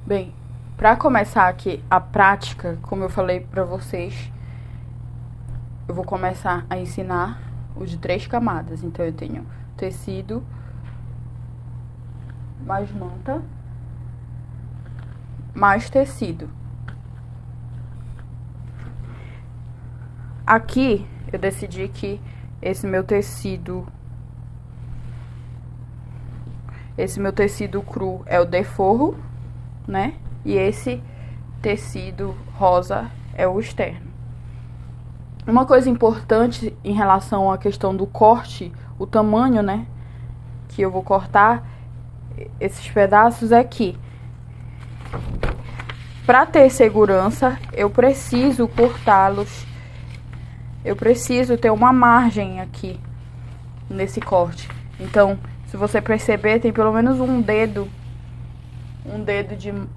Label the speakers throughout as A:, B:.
A: Bem, para começar aqui a prática, como eu falei para vocês, eu vou começar a ensinar o de 3 camadas. Então, eu tenho tecido, mais manta, mais tecido. Aqui, eu decidi que esse meu tecido cru é o deforro, né? E esse tecido rosa é o externo. Uma coisa importante em relação à questão do corte, o tamanho, né? Que eu vou cortar esses pedaços é que, para ter segurança, eu preciso cortá-los. Eu preciso ter uma margem aqui nesse corte. Então, se você perceber, tem pelo menos um dedo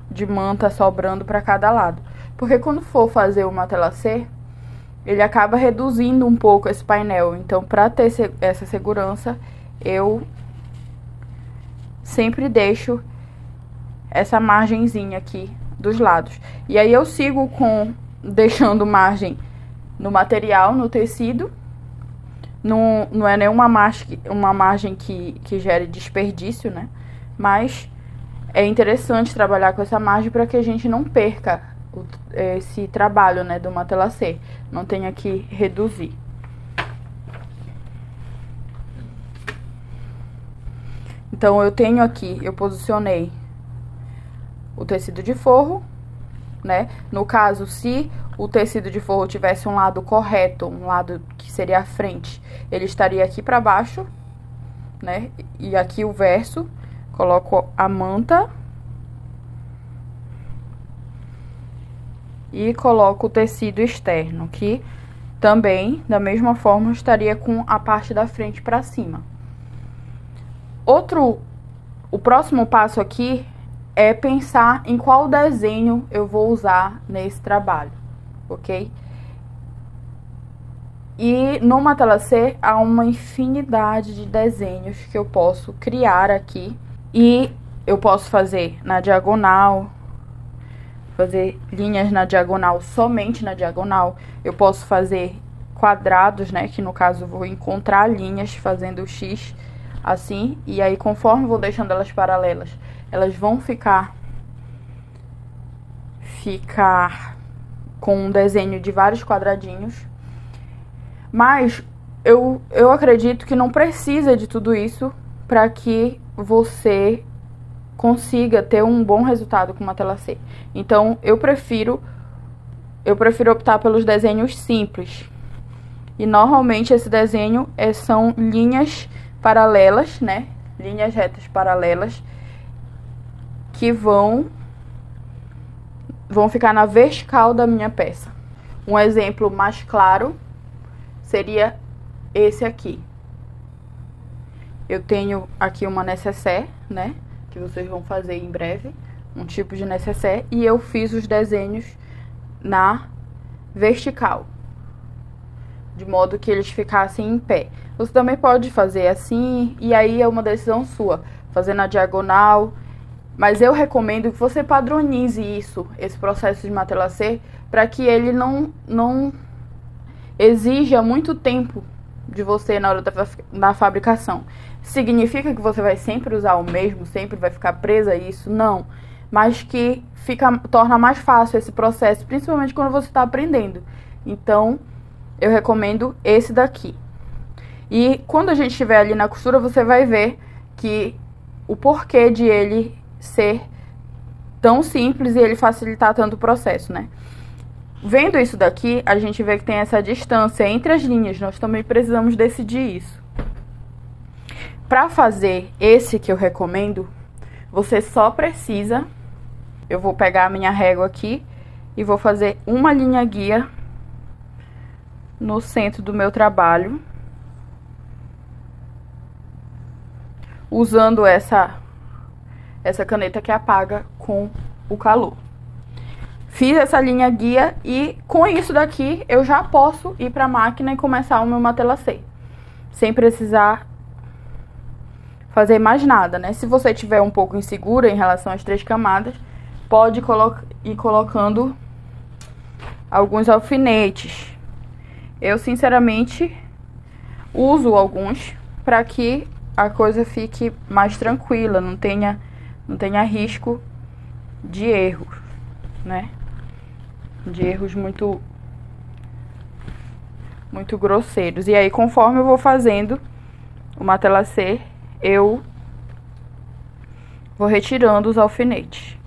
A: de manta sobrando para cada lado. Porque quando for fazer o matelassé, ele acaba reduzindo um pouco esse painel. Então, para ter essa segurança, eu sempre deixo essa margenzinha aqui dos lados. E aí eu sigo deixando margem no material, no tecido. Não é nenhuma margem que gere desperdício, né? Mas é interessante trabalhar com essa margem para que a gente não perca esse trabalho, né, do matelassé. Não tenha que reduzir. Então, eu posicionei o tecido de forro, né? No caso, se o tecido de forro tivesse um lado correto, um lado que seria a frente, ele estaria aqui para baixo, né? E aqui o verso, coloco a manta e coloco o tecido externo, que também, da mesma forma, estaria com a parte da frente para cima. O próximo passo aqui é pensar em qual desenho eu vou usar nesse trabalho, ok? E no matelassé há uma infinidade de desenhos que eu posso criar aqui. E eu posso fazer na diagonal, fazer linhas na diagonal, somente na diagonal. Eu posso fazer quadrados, né, que no caso eu vou encontrar linhas fazendo o X assim, e aí conforme eu vou deixando elas paralelas, elas vão ficar com um desenho de vários quadradinhos. Mas eu acredito que não precisa de tudo isso para que você consiga ter um bom resultado com matelassé. Então, eu prefiro optar pelos desenhos simples. E normalmente esse desenho são linhas paralelas, né? Linhas retas paralelas que vão ficar na vertical da minha peça. Um exemplo mais claro seria esse aqui. Eu tenho aqui uma nécessaire, né? Que vocês vão fazer em breve. Um tipo de nécessaire. E eu fiz os desenhos na vertical, de modo que eles ficassem em pé. Você também pode fazer assim, e aí é uma decisão sua, fazer na diagonal. Mas eu recomendo que você padronize esse processo de matelassé, para que ele não exija muito tempo de você na hora da fabricação. Significa que você vai sempre usar o mesmo, sempre vai ficar presa a isso? Não. Mas que torna mais fácil esse processo, principalmente quando você está aprendendo. Então, eu recomendo esse daqui. E quando a gente estiver ali na costura, você vai ver que o porquê de ele ser tão simples e ele facilitar tanto o processo, né? Vendo isso daqui, a gente vê que tem essa distância entre as linhas. Nós também precisamos decidir isso. Para fazer esse que eu recomendo, você só precisa... Eu vou pegar a minha régua aqui e vou fazer uma linha guia no centro do meu trabalho, usando essa caneta que apaga com o calor. Fiz essa linha guia e com isso daqui eu já posso ir para a máquina e começar o meu matelassé, sem precisar fazer mais nada, né? Se você tiver um pouco insegura em relação às 3 camadas, pode ir colocando alguns alfinetes. Eu, sinceramente, uso alguns para que a coisa fique mais tranquila, não tenha risco de erros, né? De erros muito grosseiros. E aí, conforme eu vou fazendo o matelassé, eu vou retirando os alfinetes.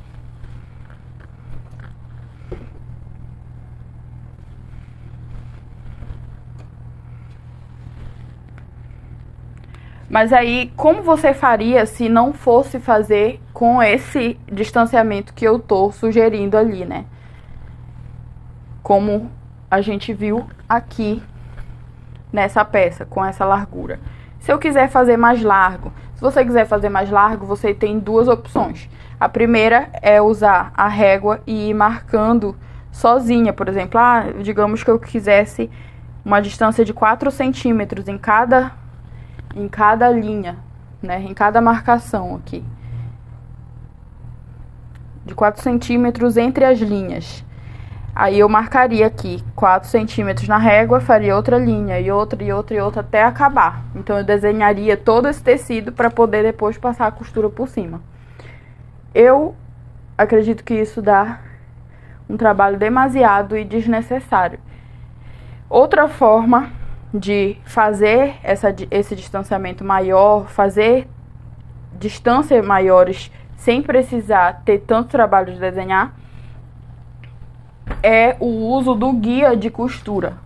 A: Mas aí, como você faria se não fosse fazer com esse distanciamento que eu tô sugerindo ali, né? Como a gente viu aqui nessa peça, com essa largura. Se eu quiser fazer mais largo, se você quiser fazer mais largo, você tem duas opções. A primeira é usar a régua e ir marcando sozinha, por exemplo. Digamos que eu quisesse uma distância de 4 centímetros em cada linha, né? Em cada marcação aqui. De 4 centímetros entre as linhas. Aí eu marcaria aqui 4 centímetros na régua, faria outra linha, e outra, até acabar. Então, eu desenharia todo esse tecido para poder depois passar a costura por cima. Eu acredito que isso dá um trabalho demasiado e desnecessário. Outra forma de fazer esse distanciamento maior, fazer distâncias maiores sem precisar ter tanto trabalho de desenhar, é o uso do guia de costura.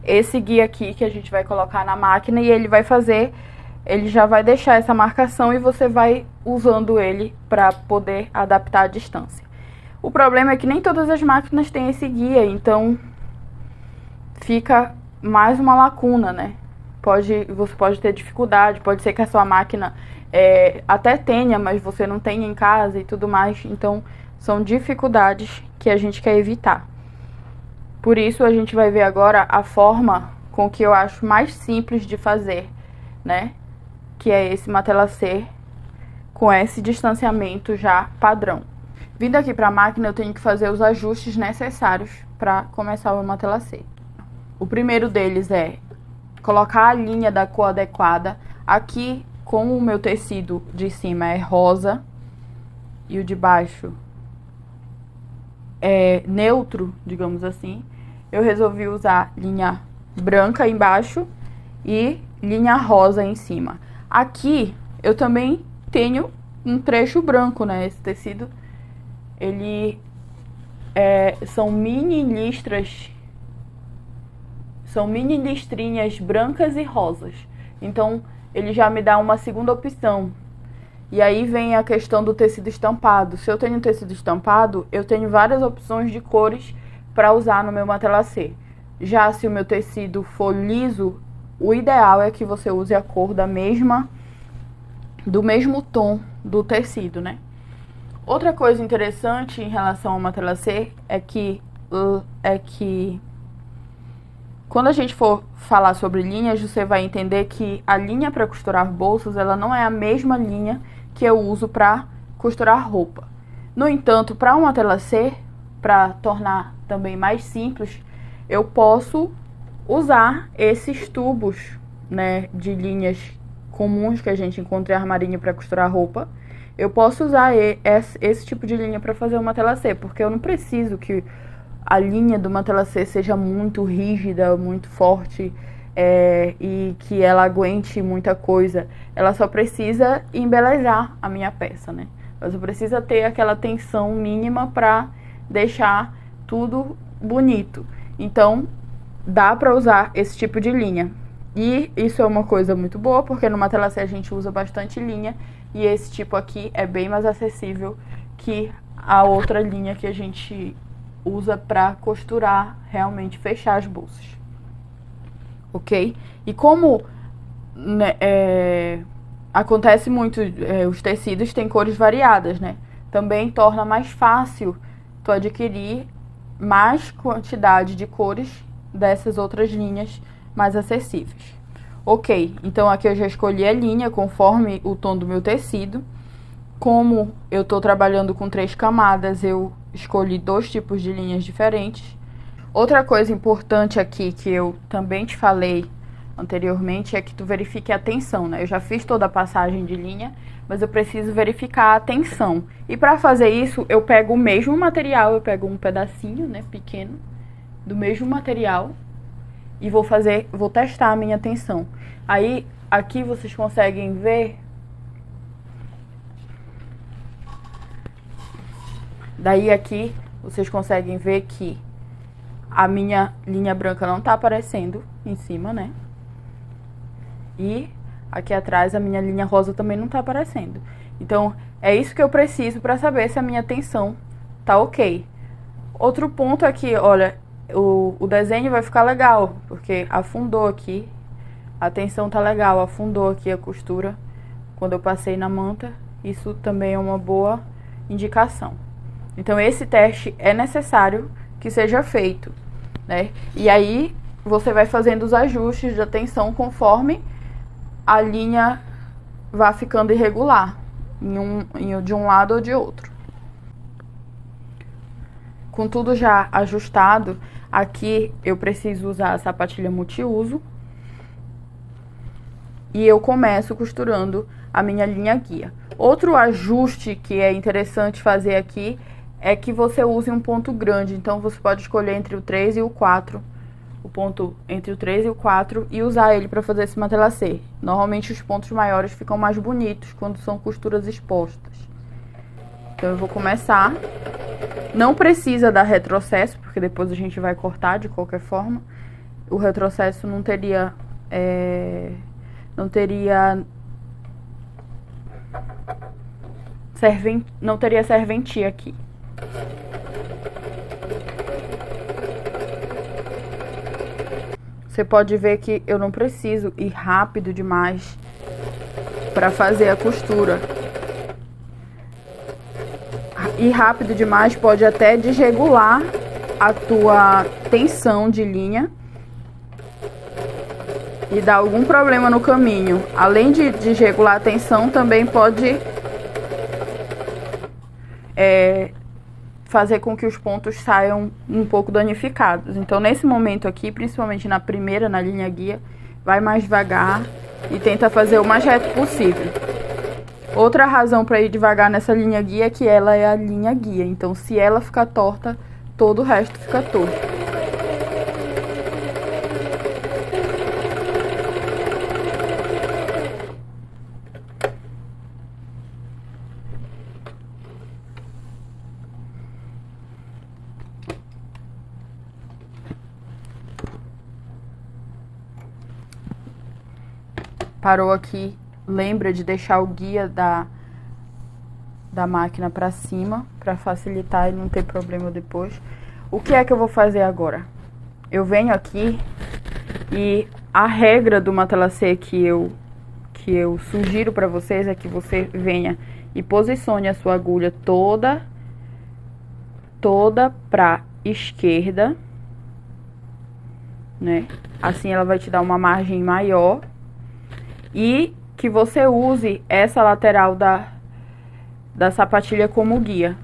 A: Esse guia aqui que a gente vai colocar na máquina e ele já vai deixar essa marcação e você vai usando ele para poder adaptar a distância. O problema é que nem todas as máquinas têm esse guia, então fica mais uma lacuna, né? Você pode ter dificuldade, pode ser que a sua máquina até tenha, mas você não tenha em casa e tudo mais. Então, são dificuldades que a gente quer evitar. Por isso, a gente vai ver agora a forma com que eu acho mais simples de fazer, né? Que é esse matelassé com esse distanciamento já padrão. Vindo aqui para a máquina, eu tenho que fazer os ajustes necessários para começar o matelassé. O primeiro deles é colocar a linha da cor adequada. Aqui, como o meu tecido de cima é rosa e o de baixo é neutro, digamos assim, eu resolvi usar linha branca embaixo e linha rosa em cima. Aqui eu também tenho um trecho branco, né? Esse tecido, ele são mini listrinhas brancas e rosas. Então, ele já me dá uma segunda opção. E aí vem a questão do tecido estampado. Se eu tenho tecido estampado, eu tenho várias opções de cores para usar no meu matelassé. Já se o meu tecido for liso, o ideal é que você use a cor do mesmo tom do tecido, né? Outra coisa interessante em relação ao matelassé é que quando a gente for falar sobre linhas, você vai entender que a linha para costurar bolsas, ela não é a mesma linha que eu uso para costurar roupa. No entanto, para um matelassé, para tornar também mais simples, eu posso usar esses tubos, né, de linhas comuns que a gente encontra em armarinho para costurar roupa. Eu posso usar esse tipo de linha para fazer o matelassé, porque eu não preciso que a linha do matelassé seja muito rígida, muito forte, e que ela aguente muita coisa. Ela só precisa embelezar a minha peça, né? Ela só precisa ter aquela tensão mínima para deixar tudo bonito. Então, dá para usar esse tipo de linha. E isso é uma coisa muito boa, porque no matelassé a gente usa bastante linha, e esse tipo aqui é bem mais acessível que a outra linha que a gente usa para costurar, realmente fechar as bolsas. Ok? E como, né, acontece muito, os tecidos têm cores variadas, né? Também torna mais fácil tu adquirir mais quantidade de cores dessas outras linhas mais acessíveis. Ok, então aqui eu já escolhi a linha conforme o tom do meu tecido. Como eu tô trabalhando com 3 camadas, eu escolhi 2 tipos de linhas diferentes. Outra coisa importante aqui que eu também te falei anteriormente é que tu verifique a tensão, né? Eu já fiz toda a passagem de linha, mas eu preciso verificar a tensão. E para fazer isso, eu pego o mesmo material, eu pego um pedacinho, né, pequeno, do mesmo material e vou testar a minha tensão. Aí, aqui vocês conseguem ver. Daí aqui, vocês conseguem ver que a minha linha branca não tá aparecendo em cima, né? E aqui atrás a minha linha rosa também não tá aparecendo. Então, é isso que eu preciso para saber se a minha tensão tá ok. Outro ponto é que, olha, o desenho vai ficar legal, porque afundou aqui. A tensão tá legal, afundou aqui a costura quando eu passei na manta. Isso também é uma boa indicação. Então, esse teste é necessário que seja feito, né? E aí, você vai fazendo os ajustes da tensão conforme a linha vá ficando irregular, de um lado ou de outro. Com tudo já ajustado, aqui eu preciso usar a sapatilha multiuso. E eu começo costurando a minha linha guia. Outro ajuste que é interessante fazer aqui é que você use um ponto grande. Então, você pode escolher entre o 3 e o 4. O ponto entre o 3 e o 4 e usar ele para fazer esse matelassê. Normalmente, os pontos maiores ficam mais bonitos quando são costuras expostas. Então, eu vou começar. Não precisa dar retrocesso, porque depois a gente vai cortar de qualquer forma. O retrocesso não teria serventia aqui. Você pode ver que eu não preciso ir rápido demais para fazer a costura. Ir rápido demais pode até desregular a tua tensão de linha e dar algum problema no caminho. Além de desregular a tensão, também pode fazer com que os pontos saiam um pouco danificados. Então, nesse momento aqui, principalmente na primeira, na linha guia, vai mais devagar e tenta fazer o mais reto possível. Outra razão para ir devagar nessa linha guia é que ela é a linha guia. Então, se ela ficar torta, todo o resto fica torto. Parou aqui, lembra de deixar o guia da máquina para cima, para facilitar e não ter problema depois. O que é que eu vou fazer agora? Eu venho aqui e a regra do matelassê que eu sugiro para vocês é que você venha e posicione a sua agulha toda para esquerda, né? Assim ela vai te dar uma margem maior. E que você use essa lateral da sapatilha como guia.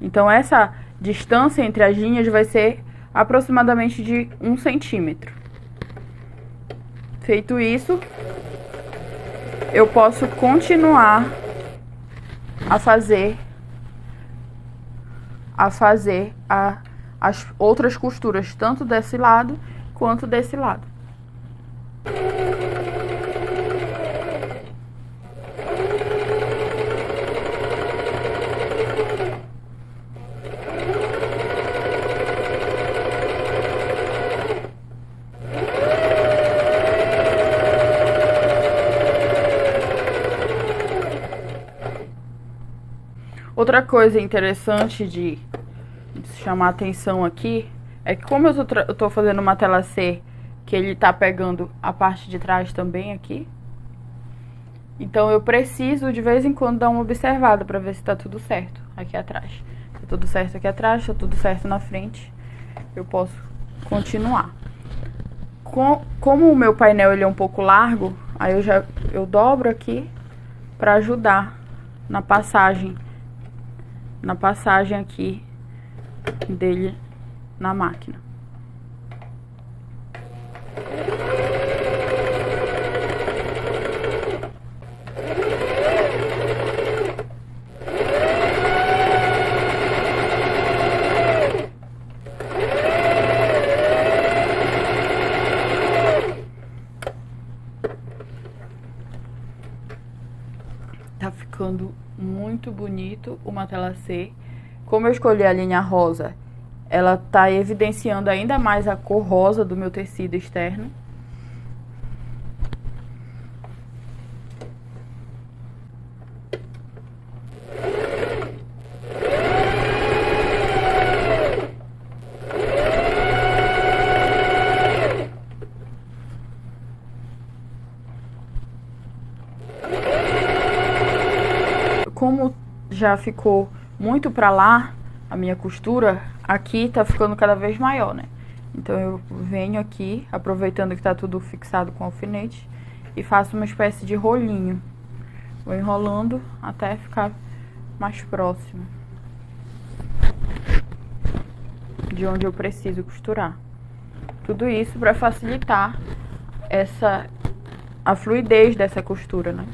A: Então, essa distância entre as linhas vai ser aproximadamente de 1 centímetro. Feito isso, eu posso continuar a fazer as outras costuras, tanto desse lado quanto desse lado. Outra coisa interessante de chamar atenção aqui é que como eu tô fazendo uma matelassê que ele tá pegando a parte de trás também aqui, então eu preciso de vez em quando dar uma observada pra ver se tá tudo certo aqui atrás. Tá tudo certo aqui atrás, tá tudo certo na frente, eu posso continuar. Como o meu painel ele é um pouco largo, aí eu dobro aqui para ajudar na passagem aqui dele na máquina. Tá ficando muito bonito o Matelassé. Como eu escolhi a linha rosa, ela tá evidenciando ainda mais a cor rosa do meu tecido externo. Como já ficou muito pra lá a minha costura, aqui tá ficando cada vez maior, né? Então eu venho aqui, aproveitando que tá tudo fixado com alfinete, e faço uma espécie de rolinho. Vou enrolando até ficar mais próximo de onde eu preciso costurar. Tudo isso para facilitar a fluidez dessa costura, né?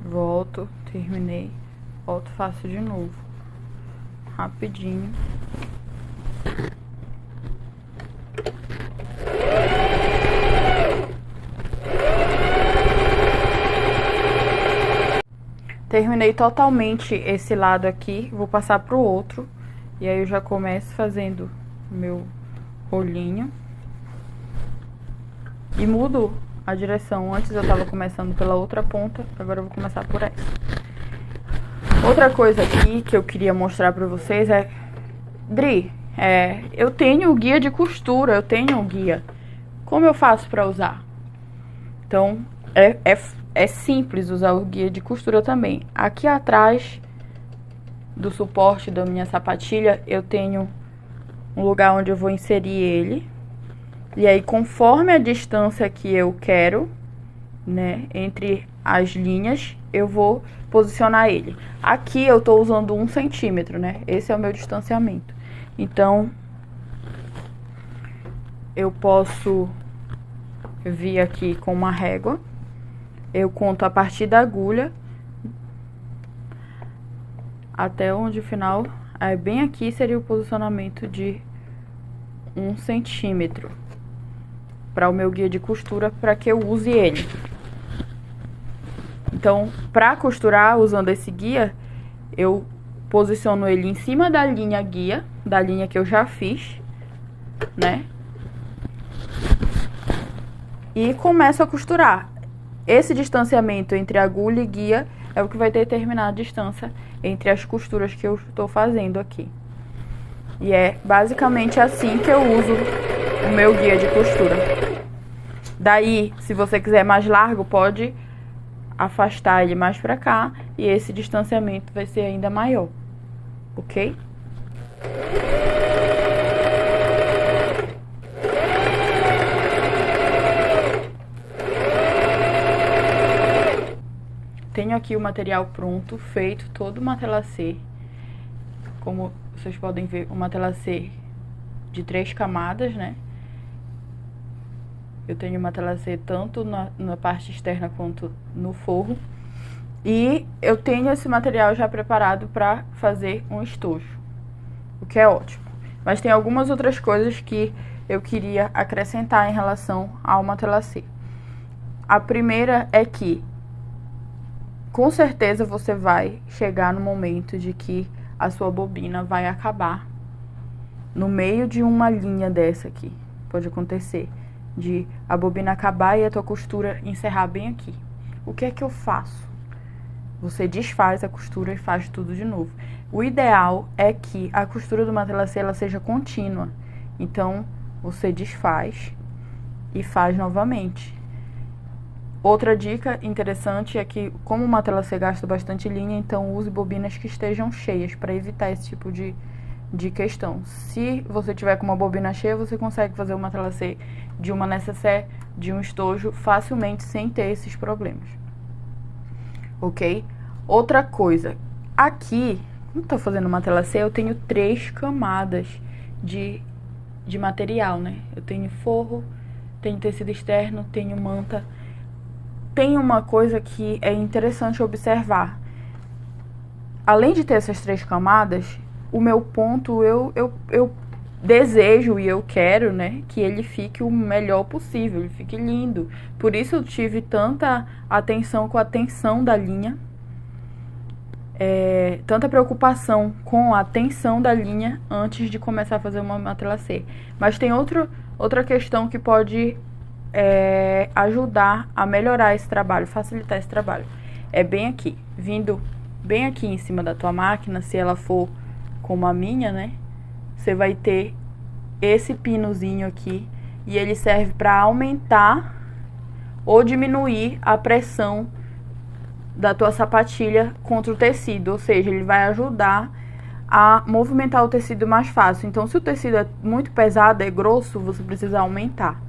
A: Volto, terminei, volto, faço de novo, rapidinho. Terminei totalmente esse lado aqui, vou passar pro outro, e aí eu já começo fazendo meu rolinho e mudo a direção. Antes eu tava começando pela outra ponta, agora eu vou começar por essa. Outra coisa aqui que eu queria mostrar pra vocês é... Dri, eu tenho o guia de costura, eu tenho o guia. Como eu faço pra usar? Então, é simples usar o guia de costura também. Aqui atrás do suporte da minha sapatilha, eu tenho um lugar onde eu vou inserir ele. E aí, conforme a distância que eu quero, né, entre as linhas, eu vou posicionar ele. Aqui eu tô usando 1 centímetro, né? Esse é o meu distanciamento. Então, eu posso vir aqui com uma régua. Eu conto a partir da agulha até onde o final... Aí, bem aqui seria o posicionamento de 1 centímetro. Para o meu guia de costura, para que eu use ele. Então, para costurar usando esse guia, eu posiciono ele em cima da linha guia, da linha que eu já fiz, né? E começo a costurar. Esse distanciamento entre agulha e guia é o que vai determinar a distância entre as costuras que eu estou fazendo aqui. E é basicamente assim que eu uso o meu guia de costura. Daí, se você quiser mais largo, pode afastar ele mais pra cá e esse distanciamento vai ser ainda maior, ok? Tenho aqui o material pronto, feito, todo o matelassé. Como vocês podem ver, o matelassé de 3 camadas, né? Eu tenho matelassé tanto na parte externa quanto no forro. E eu tenho esse material já preparado para fazer um estojo, o que é ótimo. Mas tem algumas outras coisas que eu queria acrescentar em relação ao matelassé. A primeira é que, com certeza, você vai chegar no momento de que a sua bobina vai acabar no meio de uma linha dessa aqui. Pode acontecer de a bobina acabar e a tua costura encerrar bem aqui. O que é que eu faço? Você desfaz a costura e faz tudo de novo. O ideal é que a costura do matelassé ela seja contínua. Então, você desfaz e faz novamente. Outra dica interessante é que, como uma tela C gasta bastante linha, então use bobinas que estejam cheias para evitar esse tipo de questão. Se você tiver com uma bobina cheia, você consegue fazer uma tela C de uma necessaire, de um estojo, facilmente sem ter esses problemas. Ok? Outra coisa, aqui, como estou fazendo uma tela C, eu tenho 3 camadas de material, né? Eu tenho forro, tenho tecido externo, tenho manta. Tem uma coisa que é interessante observar. Além de ter essas 3 camadas, o meu ponto, eu desejo e eu quero, né, que ele fique o melhor possível, ele fique lindo. Por isso eu tive tanta atenção com a tensão da linha, tanta preocupação com a tensão da linha antes de começar a fazer uma tela C. Mas tem outra questão que pode ajudar a melhorar esse trabalho, facilitar esse trabalho. É bem aqui, vindo bem aqui em cima da tua máquina, se ela for como a minha, né? Você vai ter esse pinozinho aqui e ele serve para aumentar ou diminuir a pressão da tua sapatilha contra o tecido, ou seja, ele vai ajudar a movimentar o tecido mais fácil. Então, se o tecido é muito pesado, é grosso, você precisa aumentar.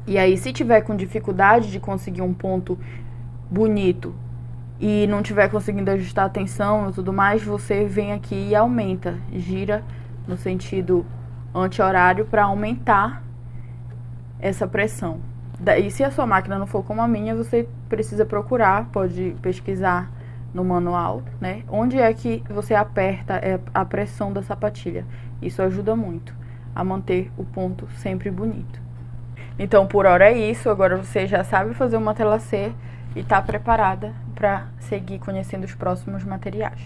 A: E aí, se tiver com dificuldade de conseguir um ponto bonito e não tiver conseguindo ajustar a tensão e tudo mais, você vem aqui e aumenta, gira no sentido anti-horário para aumentar essa pressão. E se a sua máquina não for como a minha, você precisa procurar, pode pesquisar no manual, né? Onde é que você aperta a pressão da sapatilha. Isso ajuda muito a manter o ponto sempre bonito. Então, por hora é isso. Agora você já sabe fazer uma tela C e está preparada para seguir conhecendo os próximos materiais.